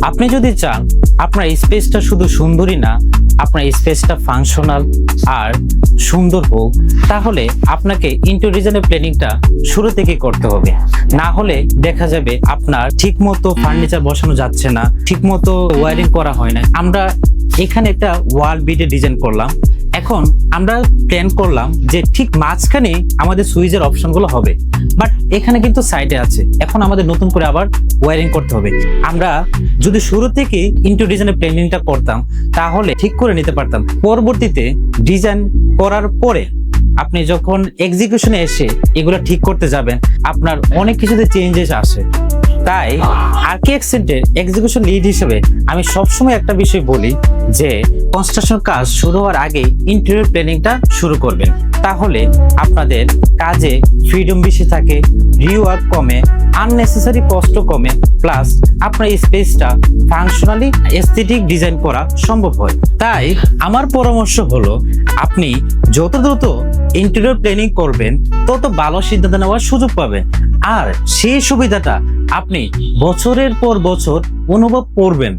আপনি যদি চান আপনার স্পেসটা শুধু সুন্দরই না, আপনার স্পেসটা ফাংশনাল আর সুন্দর হোক, তাহলে আপনাকে ইন্টেরিয়র ডিজাইনের প্ল্যানিংটা শুরু থেকে করতে হবে। না হলে দেখা যাবে আপনার ঠিকমতো ফার্নিচার বসানো যাচ্ছে না, ঠিকমতো ওয়্যারিং করা হয় না। আমরা এখানে একটা ওয়াল বিটে ডিজাইন করলাম, এখন আমরা প্ল্যান করলাম যে ঠিক মাঝখানে আমাদের সুইচের অপশনগুলো হবে, বাট এখানে কিন্তু সাইডে আছে। এখন আমাদের নতুন করে আবার ওয়্যারিং করতে হবে। আমরা যদি শুরু থেকে ইন্টেরিয়র ডিজাইনের প্ল্যানিংটা করতাম তাহলে ঠিক করে নিতে পারতাম। পরবর্তীতে ডিজাইন করার পরে আপনি যখন এক্সিকিউশনে এসে এগুলো ঠিক করতে যাবেন, আপনার অনেক কিছুতে চেঞ্জেস আসে। তাই আর্কিটেক্টের এক্সিকিউশন লিড হিসেবে আমি সবসময় একটা বিষয় বলি যে কনস্ট্রাকশন কাজ শুরু হওয়ার আগে ইন্টেরিয়র প্ল্যানিংটা শুরু করবেন, তাহলে আপনাদের কাজে ফ্রিডম বেশি থাকে, রিওয়ার্ক কমে, আননেসেসারি কষ্ট কমে, প্লাস আপনার স্পেসটা ফাংশনালি এস্থেটিক ডিজাইন করা সম্ভব হয়। তাই আমার পরামর্শ হলো আপনি যত দ্রুত ইন্টেরিয়র প্ল্যানিং করবেন তত ভালো সিদ্ধান্ত নেওয়ার সুযোগ পাবেন, আর সেই সুবিধাটা আপনি বছরের পর বছর অনুভব করবেন।